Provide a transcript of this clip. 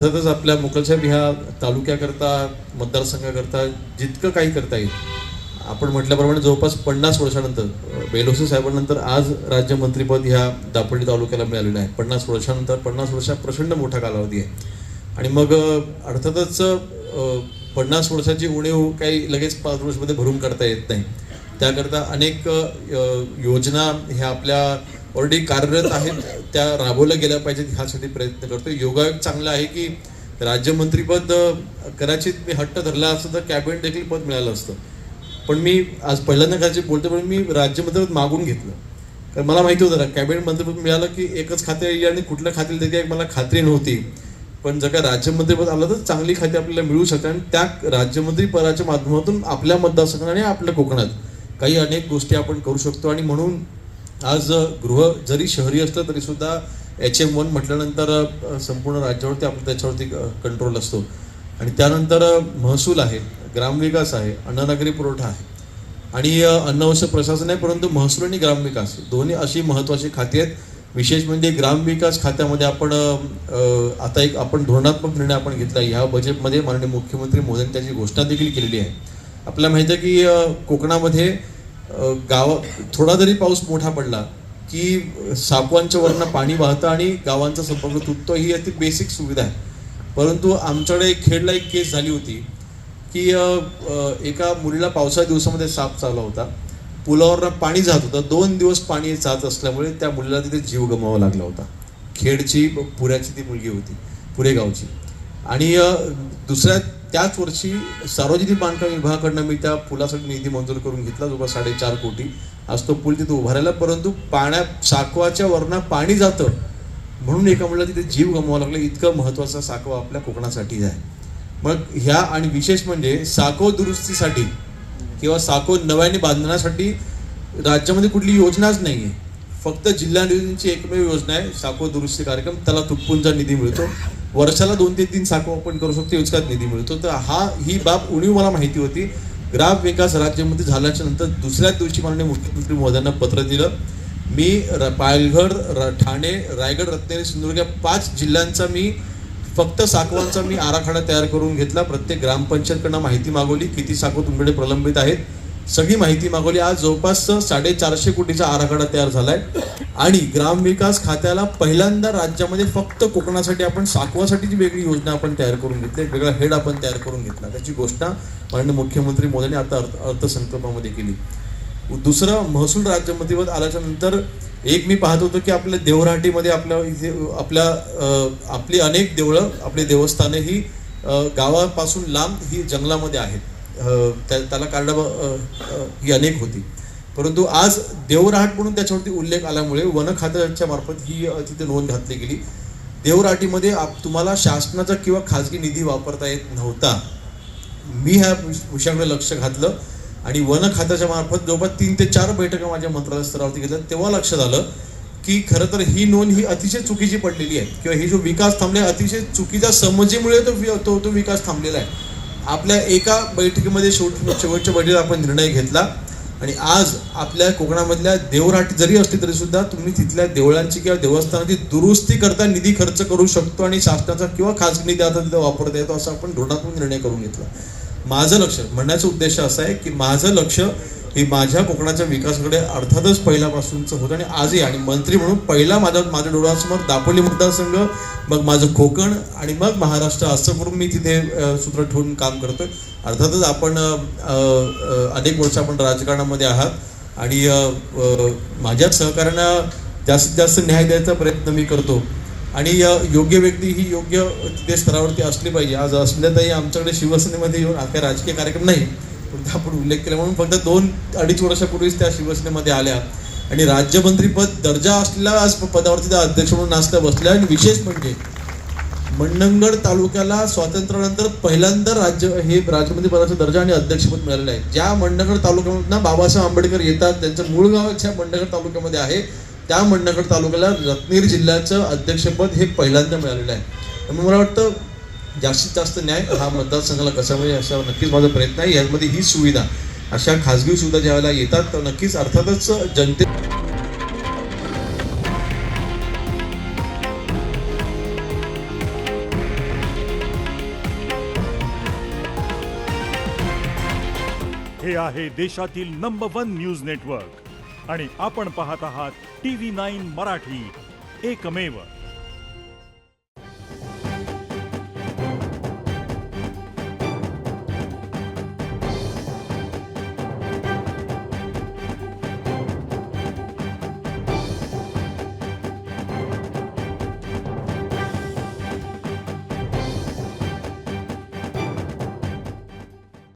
तसंच आपल्या मुकलसाहेब ह्या तालुक्याकरता मतदारसंघाकरता जितकं काही करता येईल, आपण म्हटल्याप्रमाणे जवळपास 50 वर्षानंतर बेलोसे साहेबांनंतर आज राज्यमंत्रीपद ह्या दापोली तालुक्याला मिळालेलं आहे. 50 वर्षानंतर 50 वर्षा प्रचंड मोठा कालावधी आहे. आणि मग अर्थातच 50 वर्षाची उणीव काही लगेच 5 वर्षामध्ये भरून काढता येत नाही. त्याकरता अनेक योजना ह्या आपल्या ऑलरेडी कार्यरत आहेत, त्या राबवल्या गेल्या पाहिजेत ह्यासाठी प्रयत्न करतो. योगायोग चांगला आहे की राज्यमंत्रीपद कदाचित मी हट्ट धरला असतं तर कॅबिनेट देखील पद मिळालं असतं, पण मी आज पहिल्यांदा काय बोलतो, पण मी राज्यमंत्रीपद मागून घेतलं. कारण मला माहिती होतं कॅबिनेट मंत्रीपद मिळालं की एकच खाते येईल आणि कुठल्या खात्याला देते मला खात्री नव्हती. पण जर का राज्यमंत्रीपद आलं तर चांगली खाती आपल्याला मिळू शकतात आणि त्या राज्यमंत्री पदाच्या माध्यमातून आपल्या मतदारसंघात आणि आपल्या कोकणात काही अनेक गोष्टी आपण करू शकतो. आणि म्हणून आज गृह जरी शहरी असलं तरी सुद्धा HM1 म्हटल्यानंतर संपूर्ण राज्यावरती आपलं त्याच्यावरती कंट्रोल असतो. आणि त्यानंतर महसूल आहे, ग्रामविकास आहे, अन्ननागरी पुरवठा आहे आणि अन्न प्रशासन आहे. परंतु महसूल आणि ग्रामविकास दोन्ही अशी महत्त्वाची खाती आहेत. विशेष म्हणजे ग्रामविकास खात्यामध्ये आपण आता एक आपण धोरणात्मक निर्णय आपण घेतला. ह्या बजेटमध्ये माननीय मुख्यमंत्री मोदींनी त्याची घोषणा देखील केलेली आहे. आपल्याला माहिती आहे की कोकणामध्ये थोडा जरी पाऊस मोठा पडला की सापवांच्या वरनं पाणी वाहतं आणि गावांचा संपर्क तुटतो. ही अति बेसिक सुविधा आहे. परंतु आमच्याकडे खेडला एक केस झाली होती की एका मुलीला पावसाळ्या दिवसामध्ये साप चावला होता. पुलावरनं पाणी जात होतं, 2 दिवस पाणी जात असल्यामुळे त्या मुलीला तिथे जीव गमवावा लागला होता. खेडची पुऱ्याची ती मुलगी होती, पुरेगावची. आणि दुसऱ्या त्याच वर्षी सार्वजनिक बांधकाम विभागाकडनं मी त्या पुलासाठी निधी मंजूर करून घेतला, जवळपास 4.5 कोटी. आज तो पूल तिथे उभारायला, परंतु साकवाच्या वरनं पाणी जातं म्हणून एका मुलाला तिथे जीव गमवावा लागला. इतकं महत्त्वाचा साकवा आपल्या कोकणासाठी आहे. मग ह्या आणि विशेष म्हणजे साकव दुरुस्तीसाठी किंवा साकव नव्याने बांधण्यासाठी राज्यामध्ये कुठली योजनाच नाही आहे. फक्त जिल्हा नियोजनची एकमेव योजना आहे साकव दुरुस्ती कार्यक्रम. त्याला तुटपुंजा निधी मिळतो. वर्षाला 2 ते 3 साकव आपण करू शकतो, इतकाच निधी मिळतो. तर ही बाब उणीव मला माहिती होती. ग्रामविकास राज्यमंत्री झाल्याच्या नंतर दुसऱ्याच दिवशी माननीय मुख्यमंत्री महोदयांना पत्र दिलं. मी पालघर, ठाणे, रायगड, रत्नागिरी, सिंधुदुर्ग या 5 जिल्ह्यांचा मी फक्त साकवांचा मी आराखडा तयार करून घेतला. प्रत्येक ग्रामपंचायतकडनं माहिती मागवली, किती साकव तुमच्याकडे प्रलंबित आहेत, सगळी माहिती मागवली. आज जवळपास 450 कोटीचा आराखडा तयार झालाय. आणि ग्रामविकास खात्याला पहिल्यांदा राज्यामध्ये फक्त कोकणासाठी आपण साकवासाठीची वेगळी योजना आपण तयार करून घेतली, वेगळा हेड आपण तयार करून घेतला. त्याची घोषणा माननीय मुख्यमंत्री मोदींनी आता अर्थसंकल्पामध्ये केली. दुसरं महसूल राज्यमंत्रीपद आल्याच्या नंतर एक मी पाहत होतो की आपल्या देवराटीमध्ये आपली अनेक देवळं, आपली देवस्थाने ही गावापासून लांब ही जंगलामध्ये आहेत. त्याला कारण ही अनेक होती. परंतु आज देवराट म्हणून त्याच्यावरती उल्लेख आल्यामुळे वन खात्याच्या मार्फत ही तिथे नोंद घातली गेली. देवराटीमध्ये तुम्हाला शासनाचा किंवा खाजगी निधी वापरता येत नव्हता. मी ह्या विषयाकडे लक्ष घातलं आणि वन खात्याच्या मार्फत जवळपास 3 ते 4 बैठका माझ्या मंत्रालय स्तरावरती घेतल्या. तेव्हा लक्षात आलं की खरं तर ही नोंद ही अतिशय चुकीची पडलेली आहे किंवा ही जो विकास थांबला अतिशय चुकीच्या समजेमुळे तो विकास थांबलेला आहे. आपल्या एका बैठकीमध्ये शेवटच्या बैठकीत आपण निर्णय घेतला आणि आज आपल्या कोकणामधल्या देवराटी जरी असली तरी सुद्धा तुम्ही तिथल्या देवळांची किंवा देवस्थानाची दुरुस्ती करता निधी खर्च करू शकतो आणि शासनाचा किंवा खाजगी निधी आता तिथं वापरता येतो असं आपण धोरणात्मक निर्णय करून घेतला. माझं लक्ष म्हणण्याचा उद्देश असा आहे की माझं लक्ष हे माझ्या कोकणाच्या विकासाकडे अर्थातच पहिल्यापासूनचं होतं आणि आजही. आणि मंत्री म्हणून पहिला माझ्या डोळ्यासमोर दापोली मतदारसंघ, मग माझं कोकण आणि मग महाराष्ट्र असं करून मी तिथे सूत्र ठेवून काम करतोय. अर्थातच आपण अनेक वर्ष आपण राजकारणामध्ये आहात आणि माझ्या सहकार्यांना जास्तीत जास्त न्याय द्यायचा प्रयत्न मी करतो आणि योग्य व्यक्ती ही योग्य तिथे स्तरावरती असली पाहिजे. आज असल्यातही आमच्याकडे शिवसेनेमध्ये येऊन काही राजकीय कार्यक्रम नाही, पण आपण उल्लेख केला म्हणून फक्त 2-2.5 वर्षापूर्वीच त्या शिवसेनेमध्ये आल्या आणि राज्यमंत्रीपद दर्जा असलेला आज पदावरती त्या अध्यक्ष म्हणून नाचता बसल्या. आणि विशेष म्हणजे मंडणगड तालुक्याला स्वातंत्र्यानंतर पहिल्यांदा राज्यमंत्री पदाचा दर्जा आणि अध्यक्षपद मिळालेलं आहे. ज्या मंडणगड तालुक्यामधून बाबासाहेब आंबेडकर येतात, त्यांचं मूळ गावच्या मंडणगड तालुक्यामध्ये आहे, त्या मंडणगड तालुक्याला रत्नागिरी जिल्ह्याचं अध्यक्षपद हे पहिल्यांदा मिळालेलं आहे. त्यामुळे मला वाटतं जास्तीत जास्त न्याय हा मतदारसंघाला कसा मिळेल असा नक्कीच माझा प्रयत्न आहे. यामध्ये ही सुविधा, अशा खाजगी सुविधा ज्यावेळेला येतात तर नक्कीच अर्थातच जनते हे आहे देशातील नंबर 1 न्यूज नेटवर्क आणि आपण पाहत आहात TV9 मराठी, एकमेव.